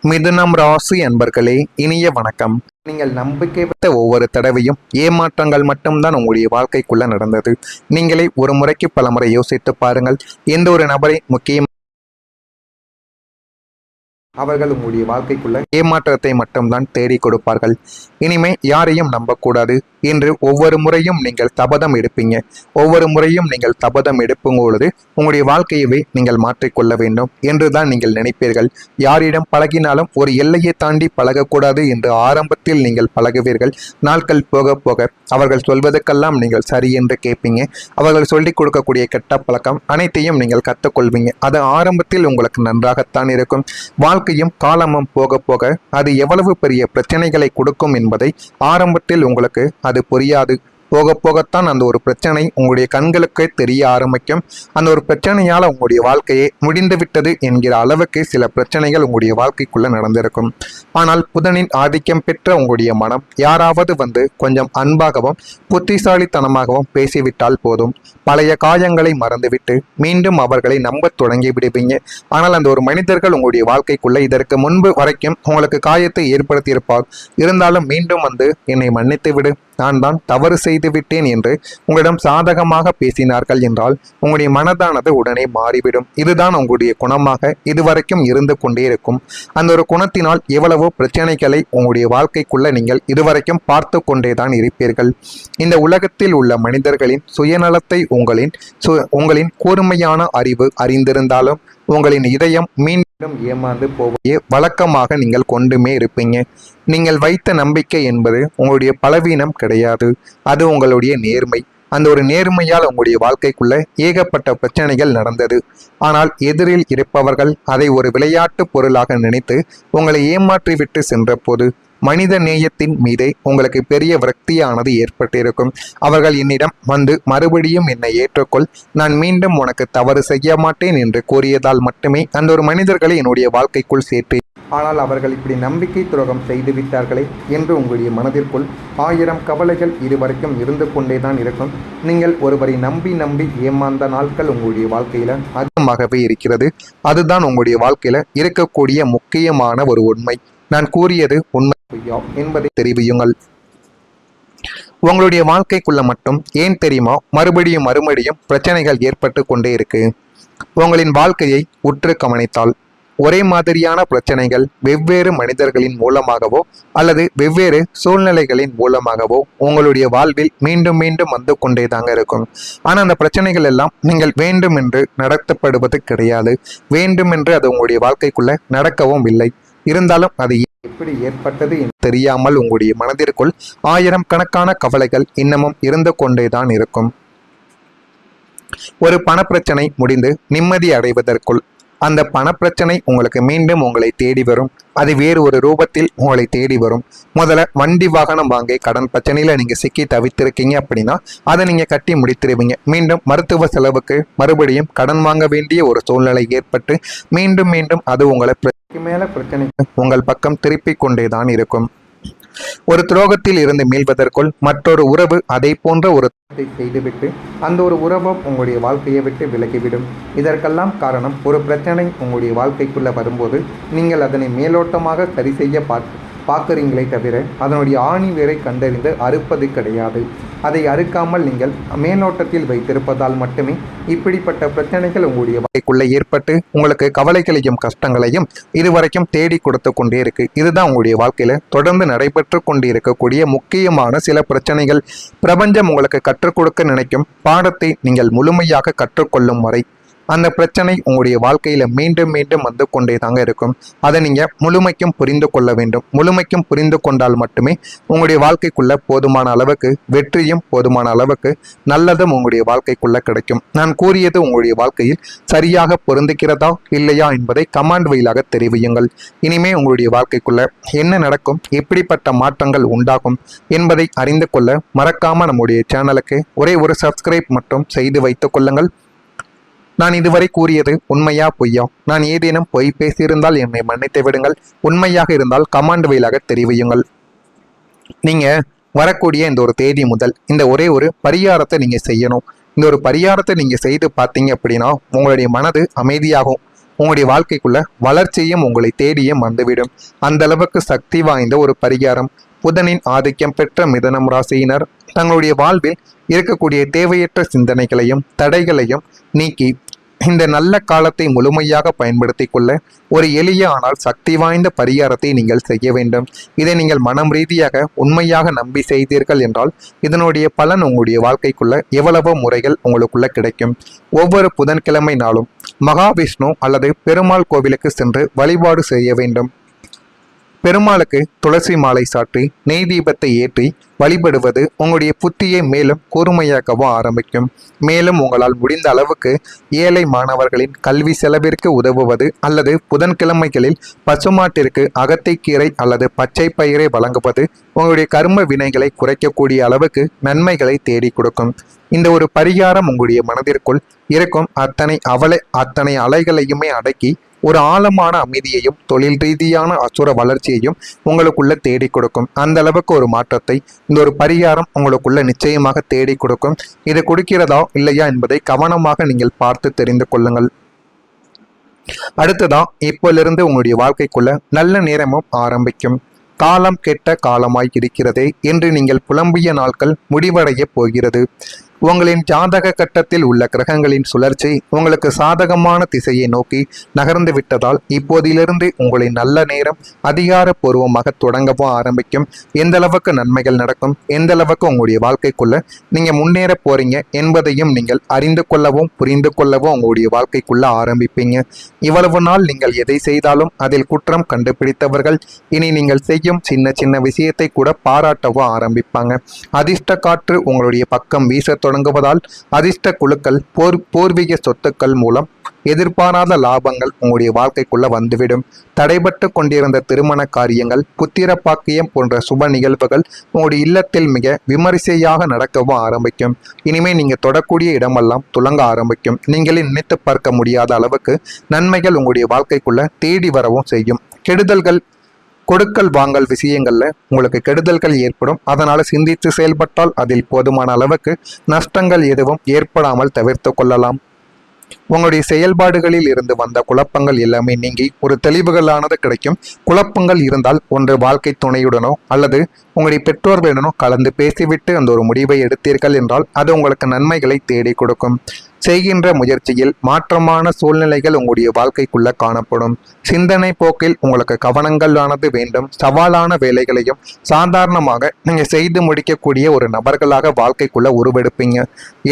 மிதுனம் ராசி அன்பர்களே, இனிய வணக்கம். நீங்கள் நம்பிக்கை வைத்த ஒவ்வொரு தடவையும் ஏமாற்றங்கள் மட்டும்தான் உங்களுடைய வாழ்க்கைக்குள்ள நடந்தது. நீங்களே ஒரு முறைக்கு பல முறை யோசித்து பாருங்கள். எந்த ஒரு நபரை முக்கியம் அவர்கள் உங்களுடைய வாழ்க்கைக்குள்ள ஏமாற்றத்தை மட்டும்தான் தேடி கொடுப்பார்கள். இனிமே யாரையும் நம்பக்கூடாது என்று ஒவ்வொரு முறையும் நீங்கள் தபதம் எடுப்பீங்க. ஒவ்வொரு முறையும் நீங்கள் தபதம் எடுக்கும் பொழுது உங்களுடைய வாழ்க்கையவே நீங்கள் மாற்றிக்கொள்ள வேண்டும் என்றுதான் நீங்கள் நினைப்பீர்கள். யாரிடம் பழகினாலும் ஒரு எல்லையை தாண்டி பழகக்கூடாது என்று ஆரம்பத்தில் நீங்கள் பழகுவீர்கள். நாட்கள் போக போக அவர்கள் சொல்வதற்கெல்லாம் நீங்கள் சரி என்று கேட்பீங்க. அவர்கள் சொல்லிக் கொடுக்கக்கூடிய கெட்ட பழக்கம் அனைத்தையும் நீங்கள் கற்றுக்கொள்வீங்க. அது ஆரம்பத்தில் உங்களுக்கு நன்றாகத்தான் இருக்கும். வாழ்க்கையும் காலமும் போக போக அது எவ்வளவு பெரிய பிரச்சனைகளை கொடுக்கும் என்பதை ஆரம்பத்தில் உங்களுக்கு அது புரியாது. போக போகத்தான் அந்த ஒரு பிரச்சனை உங்களுடைய கண்களுக்கு தெரிய ஆரம்பிக்கும். அந்த ஒரு பிரச்சனையால் உங்களுடைய வாழ்க்கையே முடிந்து விட்டது என்கிற அளவுக்கு சில பிரச்சனைகள் உங்களுடைய வாழ்க்கைக்குள்ள நடந்திருக்கும். ஆனால் புதனின் ஆதிக்கம் பெற்ற உங்களுடைய மனம் யாராவது வந்து கொஞ்சம் அன்பாகவும் புத்திசாலித்தனமாகவும் பேசிவிட்டால் போதும், பழைய காயங்களை மறந்துவிட்டு மீண்டும் அவர்களை நம்ப தொடங்கி விடுவீங்க. ஆனால் அந்த ஒரு மனிதர்கள் உங்களுடைய வாழ்க்கைக்குள்ள இதற்கு முன்பு வரைக்கும் உங்களுக்கு காயத்தை ஏற்படுத்தியிருப்பார். இருந்தாலும் மீண்டும் வந்து என்னை மன்னித்து விடு, நான் தான் தவறு செய்து விட்டேன் என்று உங்களிடம் சாதகமாக பேசினார்கள் என்றால் உங்களுடைய மனதானது உடனே மாறிவிடும். இதுதான் உங்களுடைய குணமாக இதுவரைக்கும் இருந்து கொண்டே இருக்கும். அந்த ஒரு குணத்தினால் எவ்வளவோ பிரச்சனைகளை உங்களுடைய வாழ்க்கைக்குள்ள நீங்கள் இதுவரைக்கும் பார்த்து கொண்டேதான் இருப்பீர்கள். இந்த உலகத்தில் உள்ள மனிதர்களின் சுயநலத்தை உங்களின் கூர்மையான அறிவு அறிந்திருந்தாலும் உங்களின் இதயம் மீண்டும் ஏமாந்து போவதையே வழக்கமாக நீங்கள் கொண்டுமே இருப்பீங்க. நீங்கள் வைத்த நம்பிக்கை என்பது உங்களுடைய பலவீனம் கிடையாது, அது உங்களுடைய நேர்மை. அந்த ஒரு நேர்மையால் உங்களுடைய வாழ்க்கைக்குள்ள ஏகப்பட்ட பிரச்சனைகள் நடந்தது. ஆனால் எதிரில் இருப்பவர்கள் அதை ஒரு விளையாட்டு பொருளாக நினைத்து உங்களை ஏமாற்றிவிட்டு சென்ற போது மனித நேயத்தின் மீதே உங்களுக்கு பெரிய விரக்தியானது ஏற்பட்டிருக்கும். அவர்கள் என்னிடம் வந்து மறுபடியும் என்னை ஏற்றுக்கொள், நான் மீண்டும் உனக்கு தவறு செய்ய மாட்டேன் என்று கூறியதால் மட்டுமே அந்த ஒரு மனிதர்களை என்னுடைய வாழ்க்கைக்குள் சேர்த்தேன். ஆனால் அவர்கள் இப்படி நம்பிக்கை துரோகம் செய்து விட்டார்களே என்று உங்களுடைய மனதிற்குள் 1000 கவலைகள் இதுவரைக்கும் இருந்து கொண்டேதான் இருக்கும். நீங்கள் ஒருவரை நம்பி ஏமாந்த நாட்கள் உங்களுடைய வாழ்க்கையில அதிகமாகவே இருக்கிறது. அதுதான் உங்களுடைய வாழ்க்கையில இருக்கக்கூடிய முக்கியமான ஒரு உண்மை. நான் கூறியது உண்மை என்பதை தெரிவியுங்கள். உங்களுடைய வாழ்க்கைக்குள்ள மட்டும் ஏன் தெரியுமா மறுபடியும் பிரச்சனைகள் ஏற்பட்டு கொண்டே இருக்கு. உங்களின் வாழ்க்கையை உற்று கவனித்தால் ஒரே மாதிரியான பிரச்சனைகள் வெவ்வேறு மனிதர்களின் மூலமாகவோ அல்லது வெவ்வேறு சூழ்நிலைகளின் மூலமாகவோ உங்களுடைய வாழ்வில் மீண்டும் வந்து கொண்டேதாங்க இருக்கும். ஆனால் அந்த பிரச்சனைகள் எல்லாம் நீங்கள் வேண்டுமென்று நடத்தப்படுவது கிடையாது. வேண்டுமென்று அது உங்களுடைய வாழ்க்கைக்குள்ள நடக்கவும் இல்லை. இருந்தாலும் அது எப்படி ஏற்பட்டது என்று தெரியாமல் உங்களுடைய மனதிற்குள் 1000 கணக்கான கவலைகள் இன்னமும் இருந்து கொண்டேதான் இருக்கும். ஒரு பணப்பிரச்சனை முடிந்து நிம்மதி அடைவதற்குள் அந்த பணப்பிரச்சனை உங்களுக்கு மீண்டும் உங்களை தேடி வரும். அது வேறு ஒரு ரூபத்தில் உங்களை தேடி வரும். முதல்ல வண்டி வாகனம் வாங்கி கடன் பிரச்சனையில நீங்க சிக்கி தவித்திருக்கீங்க அப்படின்னா அதை நீங்க கட்டி முடித்திருவீங்க. மீண்டும் மருத்துவ செலவுக்கு மறுபடியும் கடன் வாங்க வேண்டிய ஒரு சூழ்நிலை ஏற்பட்டு மீண்டும் அது உங்களை மேல பிரச்சனைக்கு உங்கள் பக்கம் திருப்பி கொண்டேதான் இருக்கும். ஒரு துரோகத்தில் இருந்து மீள்வதற்குள் மற்றொரு உறவு அதை போன்ற ஒரு செய்துவிட்டு அந்த ஒரு உறவும் உங்களுடைய வாழ்க்கையை விட்டு விலகிவிடும். இதற்கெல்லாம் காரணம் ஒரு பிரச்சனை உங்களுடைய வாழ்க்கைக்குள்ள வரும்போது நீங்கள் அதனை மேலோட்டமாக சரி செய்ய பார்க்குறீங்களே தவிர அதனுடைய ஆணி வேரை கண்டறிந்து அறுப்பது கிடையாது. அதை அறுக்காமல் நீங்கள் மேலோட்டத்தில் வைத்திருப்பதால் மட்டுமே இப்படிப்பட்ட பிரச்சனைகள் உங்களுடைய வாழ்க்கைக்குள்ள ஏற்பட்டு உங்களுக்கு கவலைகளையும் கஷ்டங்களையும் இதுவரைக்கும் தேடி கொடுத்து கொண்டே இருக்கு. இதுதான் உங்களுடைய வாழ்க்கையில தொடர்ந்து நடைபெற்று கொண்டு இருக்கக்கூடிய முக்கியமான சில பிரச்சனைகள். பிரபஞ்சம் உங்களுக்கு கற்றுக் கொடுக்க நினைக்கும் பாடத்தை நீங்கள் முழுமையாக கற்றுக்கொள்ளும் வரை அந்த பிரச்சனை உங்களுடைய வாழ்க்கையில மீண்டும் வந்து கொண்டே தாங்க இருக்கும். அதை நீங்க முழுமைக்கும் புரிந்து கொள்ள வேண்டும். முழுமைக்கும் புரிந்து கொண்டால் மட்டுமே உங்களுடைய வாழ்க்கைக்குள்ள போதுமான அளவுக்கு வெற்றியும் போதுமான அளவுக்கு நல்லதும் உங்களுடைய வாழ்க்கைக்குள்ள கிடைக்கும். நான் கூறியது உங்களுடைய வாழ்க்கையில் சரியாக பொருந்துகிறதா இல்லையா என்பதை கமெண்ட் வழியாக தெரிவியுங்கள். இனிமே உங்களுடைய வாழ்க்கைக்குள்ள என்ன நடக்கும், எப்படிப்பட்ட மாற்றங்கள் உண்டாகும் என்பதை அறிந்து கொள்ள மறக்காம நம்முடைய சேனலுக்கு ஒரே ஒரு சப்ஸ்கிரைப் மட்டும் செய்து வைத்துக் கொள்ளுங்கள். நான் இதுவரை கூறியது உண்மையா பொய்யா? நான் ஏதேனும் பொய் பேசியிருந்தால் என்னை மன்னித்து விடுங்கள். உண்மையாக இருந்தால் கமெண்ட் வழியாக தெரிவியுங்கள். நீங்க வரக்கூடிய இந்த ஒரு தேதி முதல் இந்த ஒரே ஒரு பரிகாரத்தை நீங்க செய்யணும். இந்த ஒரு பரிகாரத்தை நீங்க செய்து பார்த்தீங்க அப்படின்னா உங்களுடைய மனது அமைதியாகும். உங்களுடைய வாழ்க்கைக்குள்ள வளர்ச்சியும் உங்களை தேடியும் வந்துவிடும். அந்த அளவுக்கு சக்தி வாய்ந்த ஒரு பரிகாரம். புதனின் ஆதிக்கம் பெற்ற மிதுனம் ராசியினர் தங்களுடைய வாழ்வில் இருக்கக்கூடிய தேவையற்ற சிந்தனைகளையும் தடைகளையும் நீக்கி இந்த நல்ல காலத்தை முழுமையாக பயன்படுத்தி கொள்ள ஒரு எளிய ஆனால் சக்தி வாய்ந்த பரிகாரத்தை நீங்கள் செய்ய வேண்டும். இதை நீங்கள் மனம் ரீதியாக உண்மையாக நம்பி செய்தீர்கள் என்றால் இதனுடைய பலன் உங்களுடைய வாழ்க்கைக்குள்ள எவ்வளவோ முறைகள் உங்களுக்குள்ள கிடைக்கும். ஒவ்வொரு புதன்கிழமை நாளும் மகாவிஷ்ணு அல்லது பெருமாள் கோவிலுக்கு சென்று வழிபாடு செய்ய வேண்டும். பெருமாளுக்கு துளசி மாலை சாற்றி நெய் தீபத்தை ஏற்றி வழிபடுவது உங்களுடைய புத்தியை மேலும் கூர்மையாக்கவும் ஆரம்பிக்கும். மேலும் உங்களால் முடிந்த அளவுக்கு ஏழை மாணவர்களின் கல்வி செலவிற்கு உதவுவது அல்லது புதன்கிழமைகளில் பசுமாட்டிற்கு அகத்தைக்கீரை அல்லது பச்சை பயிரை வழங்குவது உங்களுடைய கர்ம வினைகளை குறைக்கக்கூடிய அளவுக்கு நன்மைகளை தேடி கொடுக்கும். இந்த ஒரு பரிகாரம் உங்களுடைய மனதிற்குள் இருக்கும் அத்தனை அலைகளையுமே அடக்கி ஒரு ஆழமான அமைதியையும் தொழில் ரீதியான அசுர வளர்ச்சியையும் உங்களுக்குள்ள தேடி கொடுக்கும். அந்த அளவுக்கு ஒரு மாற்றத்தை இந்த ஒரு பரிகாரம் உங்களுக்குள்ள நிச்சயமாக தேடி கொடுக்கும். இது கொடுக்கிறதா இல்லையா என்பதை கவனமாக நீங்கள் பார்த்து தெரிந்து கொள்ளுங்கள். அடுத்ததான் இப்போலிருந்து உங்களுடைய வாழ்க்கைக்குள்ள நல்ல நேரமும் ஆரம்பிக்கும். காலம் கெட்ட காலமாய் இருக்கிறதே என்று நீங்கள் புலம்பிய நாட்கள் முடிவடைய போகிறது. உங்களின் ஜாதக கட்டத்தில் உள்ள கிரகங்களின் சுழற்சி உங்களுக்கு சாதகமான திசையை நோக்கி நகர்ந்து விட்டதால் இப்போதிலிருந்து உங்களின் நல்ல நேரம் அதிகாரப்பூர்வமாக தொடங்கவும் ஆரம்பிக்கும். எந்த அளவுக்கு நன்மைகள் நடக்கும், எந்த அளவுக்கு உங்களுடைய வாழ்க்கைக்குள்ள நீங்க முன்னேற போறீங்க என்பதையும் நீங்கள் அறிந்து கொள்ளவும் புரிந்து கொள்ளவும் உங்களுடைய வாழ்க்கைக்குள்ள ஆரம்பிப்பீங்க. இவ்வளவு நாள் நீங்கள் எதை செய்தாலும் அதில் குற்றம் கண்டுபிடித்தவர்கள் இனி நீங்கள் செய்யும் சின்ன சின்ன விஷயத்தை கூட பாராட்டவும் ஆரம்பிப்பாங்க. அதிர்ஷ்ட காற்று உங்களுடைய பக்கம் வீச தொடங்குவதால் அதிர்ஷ்ட குழுக்கள் பூர்வீக சொத்துக்கள் மூலம் எதிர்பாராத லாபங்கள் உங்களுடைய வாழ்க்கைக்குள்ள வந்துவிடும். தடைபட்டு கொண்டிருந்த திருமண காரியங்கள், புத்திர பாக்கியம் போன்ற சுப நிகழ்வுகள் உங்களுடைய இல்லத்தில் மிக விமரிசையாக நடக்கவும் ஆரம்பிக்கும். இனிமே நீங்க தொடக்கூடிய இடமெல்லாம் துலங்க ஆரம்பிக்கும். நீங்களே நினைத்து பார்க்க முடியாத அளவுக்கு நன்மைகள் உங்களுடைய வாழ்க்கைக்குள்ள தேடி வரவும் செய்யும். கெடுதல்கள் கொடுக்கல் வாங்கல் விஷயங்கள்ல உங்களுக்கு கெடுதல்கள் ஏற்படும். அதனால சிந்தித்து செயல்பட்டால் அதில் போதுமான அளவுக்கு நஷ்டங்கள் எதுவும் ஏற்படாமல் தவிர்த்து கொள்ளலாம். உங்களுடைய செயல்பாடுகளில் இருந்து வந்த குழப்பங்கள் எல்லாமே நீங்கி ஒரு தெளிவுகளானது கிடைக்கும். குழப்பங்கள் இருந்தால் ஒன்று வாழ்க்கை துணையுடனோ அல்லது உங்களுடைய பெற்றோர்களுடனோ கலந்து பேசிவிட்டு அந்த ஒரு முடிவை எடுத்தீர்கள் என்றால் அது உங்களுக்கு நன்மைகளை தேடி கொடுக்கும். செய்கின்ற முயற்சியில் மாற்றமான சூழ்நிலைகள் உங்களுடைய வாழ்க்கைக்குள்ள காணப்படும். சிந்தனை போக்கில் உங்களுக்கு கவனங்களானது வேண்டும். சவாலான வேலைகளையும் சாதாரணமாக நீங்க செய்து முடிக்கக்கூடிய ஒரு நபர்களாக வாழ்க்கைக்குள்ள உருவெடுப்பீங்க.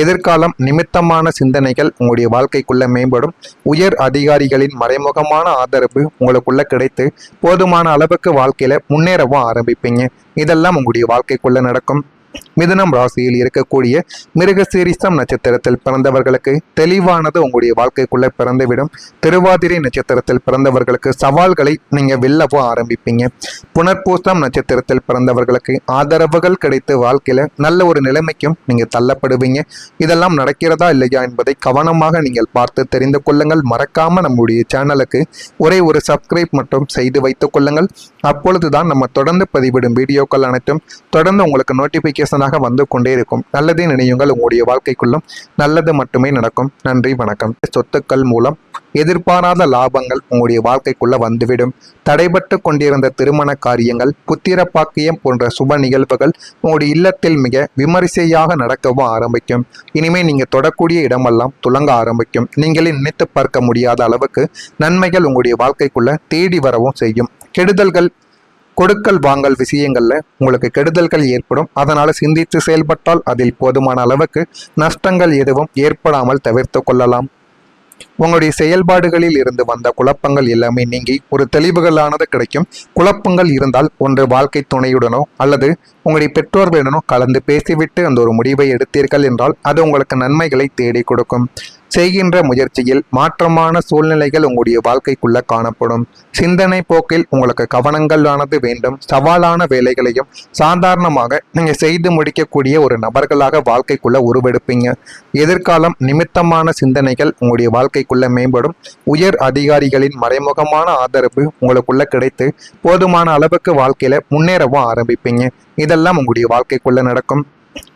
எதிர்காலம் நிமித்தமான சிந்தனைகள் உங்களுடைய வாழ்க்கைக்குள்ள மேம்படும். உயர் அதிகாரிகளின் மறைமுகமான ஆதரவு உங்களுக்குள்ள கிடைத்து போதுமான அளவுக்கு வாழ்க்கையில முன்னேறவும் ஆரம்பிப்பீங்க. இதெல்லாம் உங்களுடைய வாழ்க்கைக்குள்ள நடக்கும். மிதுனம் ராசியில் இருக்கக்கூடிய மிருகசீரிஷம் நட்சத்திரத்தில் பிறந்தவர்களுக்கு தெளிவானது உங்களுடைய வாழ்க்கைக்குள்ள பிறந்துவிடும். திருவாதிரை நட்சத்திரத்தில் பிறந்தவர்களுக்கு சவால்களை நீங்க வெல்லவும் ஆரம்பிப்பீங்க. புனர்பூசம் நட்சத்திரத்தில் பிறந்தவர்களுக்கு ஆதரவுகள் கிடைத்து வாழ்க்கையில நல்ல ஒரு நிலைமைக்கும் நீங்க தள்ளப்படுவீங்க. இதெல்லாம் நடக்கிறதா இல்லையா என்பதை கவனமாக நீங்கள் பார்த்து தெரிந்து கொள்ளுங்கள். மறக்காம நம்முடைய சேனலுக்கு ஒரே ஒரு சப்ஸ்கிரைப் மட்டும் செய்து வைத்துக் கொள்ளுங்கள். அப்பொழுதுதான் நம்ம தொடர்ந்து பதிவிடும் வீடியோக்கள் அனைத்தும் தொடர்ந்து உங்களுக்கு நோட்டிபிகேஷன் வந்து கொண்டே இருக்கும். நல்லதே நினையுங்கள். உங்களுடைய வாழ்க்கைக்குள்ளும் நல்லது மட்டுமே நடக்கும். நன்றி, வணக்கம். சொத்துக்கள் மூலம் எதிர்பாராத லாபங்கள் உங்களுடைய வாழ்க்கைக்குள்ள வந்துவிடும். தடைபட்டு கொண்டிருந்த திருமண காரியங்கள், புத்திர பாக்கியம் போன்ற சுப நிகழ்வுகள் உங்களுடைய இல்லத்தில் மிக விமரிசையாக நடக்கவும் ஆரம்பிக்கும். இனிமே நீங்க தொடக்கூடிய இடமெல்லாம் துலங்க ஆரம்பிக்கும். நீங்களே நினைத்து பார்க்க முடியாத அளவுக்கு நன்மைகள் உங்களுடைய வாழ்க்கைக்குள்ள தேடி வரவும் செய்யும். கெடுதல்கள் கொடுக்கல் வாங்கல் விஷயங்கள்ல உங்களுக்கு கெடுதல்கள் ஏற்படும். அதனால சிந்தித்து செயல்பட்டால் அதில் போதுமான அளவுக்கு நஷ்டங்கள் எதுவும் ஏற்படாமல் தவிர்த்து கொள்ளலாம். உங்களுடைய செயல்பாடுகளில் இருந்து வந்த குழப்பங்கள் எல்லாமே நீங்கி ஒரு தெளிவுகளானது கிடைக்கும். குழப்பங்கள் இருந்தால் ஒன்று வாழ்க்கை துணையுடனோ அல்லது உங்களுடைய பெற்றோர்களுடனோ கலந்து பேசிவிட்டு அந்த ஒரு முடிவை எடுத்தீர்கள் என்றால் அது உங்களுக்கு நன்மைகளை தேடி கொடுக்கும். செய்கின்ற முயற்சியில் மாற்றமான சூழ்நிலைகள் உங்களுடைய வாழ்க்கைக்குள்ள காணப்படும். சிந்தனை போக்கில் உங்களுக்கு கவனங்களானது வேண்டும். சவாலான வேலைகளையும் சாதாரணமாக நீங்க செய்து முடிக்கக்கூடிய ஒரு நபர்களாக வாழ்க்கைக்குள்ள உருவெடுப்பீங்க. எதிர்காலம் நிமித்தமான சிந்தனைகள் உங்களுடைய வாழ்க்கைக்குள்ள மேம்படும். உயர் அதிகாரிகளின் மறைமுகமான ஆதரவு உங்களுக்குள்ள கிடைத்து போதுமான அளவுக்கு வாழ்க்கையில முன்னேறவும் ஆரம்பிப்பீங்க. இதெல்லாம் உங்களுடைய வாழ்க்கைக்குள்ள நடக்கும்.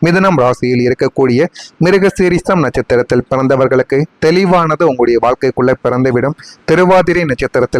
மிதுனம் ராசியில் இருக்கக்கூடிய மிருகசீரிசம் நட்சத்திரத்தில் பிறந்தவர்களுக்கு தெளிவானது உங்களுடைய வாழ்க்கைக்குள்ள பிறந்துவிடும். திருவாதிரை நட்சத்திரத்தில்